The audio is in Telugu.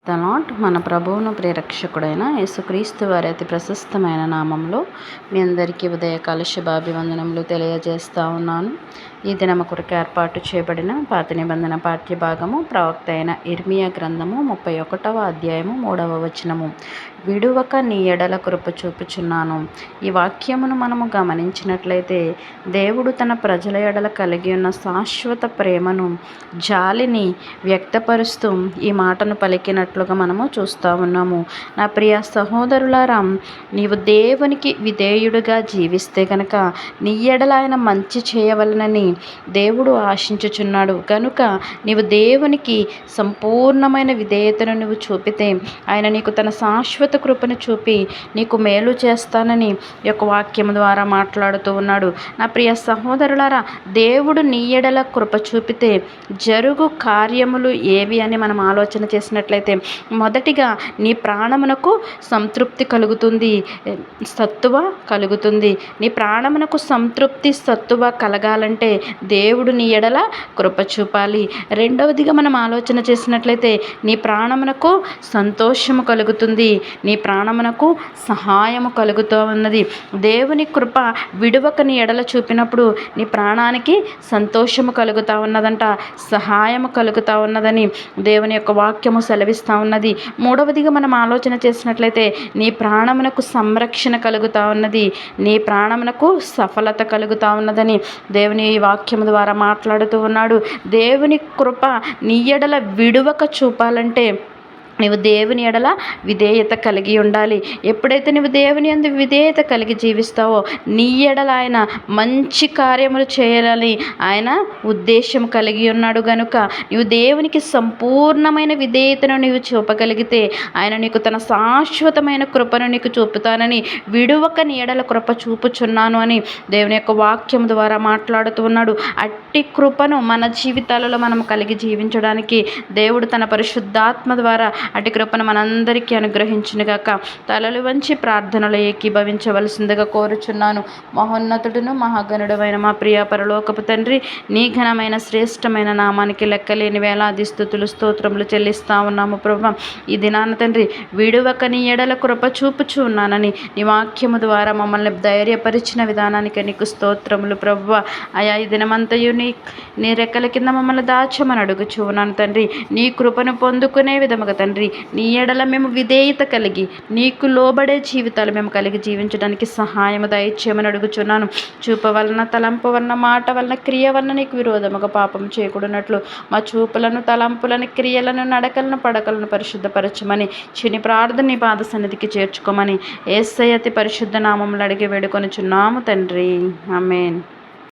The lord. మన ప్రభువును ప్రియరక్షకుడైన యేసుక్రీస్తు వారి అతి ప్రశస్తమైన నామంలో మీ అందరికీ ఉదయకాల శుభాభివందనములు తెలియజేస్తూ ఉన్నాను. ఈ దినము కొరకు ఏర్పాటు చేయబడిన పాత నిబంధన పాఠ్య భాగము ప్రవక్త అయిన ఇర్మియా గ్రంథము 31వ అధ్యాయము 3వ వచనము. విడువక నీ ఎడల కృప చూపుచున్నాను. ఈ వాక్యమును మనము గమనించినట్లయితే దేవుడు తన ప్రజల ఎడల కలిగి ఉన్న శాశ్వత ప్రేమను, జాలిని వ్యక్తపరుస్తూ ఈ మాటను పలికినట్లుగా మనము చూస్తూ ఉన్నాము. నా ప్రియ సహోదరులారా, నీవు దేవునికి విధేయుడిగా జీవిస్తే కనుక నీ ఎడల ఆయన మంచి చేయవలనని దేవుడు ఆశించుచున్నాడు. కనుక నీవు దేవునికి సంపూర్ణమైన విధేయతను నువ్వు చూపితే ఆయన నీకు తన శాశ్వత కృపను చూపి నీకు మేలు చేస్తానని ఈ యొక్క వాక్యం ద్వారా మాట్లాడుతూ ఉన్నాడు. నా ప్రియ సహోదరులారా, దేవుడు నీ ఎడల కృప చూపితే జరుగు కార్యములు ఏవి అని మనం ఆలోచన చేసినట్లయితే, మొదటిగా నీ ప్రాణమునకు సంతృప్తి కలుగుతుంది, సత్తువ కలుగుతుంది. నీ ప్రాణమునకు సంతృప్తి, సత్తువ కలగాలంటే దేవుడు నీ ఎడల కృప చూపాలి. రెండవదిగా మనం ఆలోచన చేసినట్లయితే నీ ప్రాణమునకు సంతోషము కలుగుతుంది, నీ ప్రాణమునకు సహాయము కలుగుతూ ఉన్నది. దేవుని కృప విడువక నీ ఎడల చూపినప్పుడు నీ ప్రాణానికి సంతోషము కలుగుతూ ఉన్నదంట, సహాయము కలుగుతూ ఉన్నదని దేవుని యొక్క వాక్యము సెలవిస్తూ ఉన్నది. మూడవదిగా మనం ఆలోచన చేసినట్లయితే నీ ప్రాణమునకు సంరక్షణ కలుగుతూ ఉన్నది, నీ ప్రాణమునకు సఫలత కలుగుతూ ఉన్నదని దేవుని ఈ వాక్యము ద్వారా మాట్లాడుతూ ఉన్నాడు. దేవుని కృప నీ ఎడల విడువక చూపాలంటే నీవు దేవుని ఎడల విధేయత కలిగి ఉండాలి. ఎప్పుడైతే నువ్వు దేవుని యందు విధేయత కలిగి జీవిస్తావో నీ ఎడల ఆయన మంచి కార్యములు చేయాలని ఆయన ఉద్దేశం కలిగి ఉన్నాడు. గనుక నీవు దేవునికి సంపూర్ణమైన విధేయతను నీవు చూపగలిగితే ఆయన నీకు తన శాశ్వతమైన కృపను నీకు చూపుతానని, విడువక నీ ఎడల కృప చూపుచున్నాను అని దేవుని యొక్క వాక్యం ద్వారా మాట్లాడుతూ ఉన్నాడు. అట్టి కృపను మన జీవితాలలో మనం కలిగి జీవించడానికి దేవుడు తన పరిశుద్ధాత్మ ద్వారా అటు కృపను మనందరికీ అనుగ్రహించునుగాక. తలలు వంచి ప్రార్థనలు ఏకీభవించవలసిందిగా కోరుచున్నాను. మహోన్నతుడును మహాగణుడమైన మా ప్రియ పరలోకపు తండ్రి, నీ ఘనమైన శ్రేష్టమైన నామానికి లెక్కలేని వేలాది స్తుతులు స్తోత్రములు చెల్లిస్తా ఉన్నాము ప్రభువా. ఈ దినాన తండ్రి, విడువక నీ ఎడల కృప చూపుచూ ఉన్నానని నీ వాక్యము ద్వారా మమ్మల్ని ధైర్యపరిచిన విధానానికి నీకు స్తోత్రములు ప్రభువా. అయా ఈ దినమంతయు నీ రెక్కల కింద మమ్మల్ని దాచమని అడుగుచూ ఉన్నాను తండ్రి. నీ కృపను పొందుకునే విధముగా తండ్రి, నీ ఎడల మేము విధేయత కలిగి నీకు లోబడే జీవితాలు మేము కలిగి జీవించడానికి సహాయము దయచేయమని అడుగుచున్నాను. చూపు వలన, తలంపు వలన, మాట వలన, క్రియ వలన నీకు విరోధముగా పాపం చేయకూడనట్లు మా చూపులను, తలంపులను, క్రియలను, నడకలను, పడకలను పరిశుద్ధపరచమని చిన్ని ప్రార్థన నీ పాద సన్నిధికి చేర్చుకోమని యేసయ్య అతి పరిశుద్ధ నామములు అడిగి వేడుకొనుచున్నాము తండ్రి. ఆమేన్.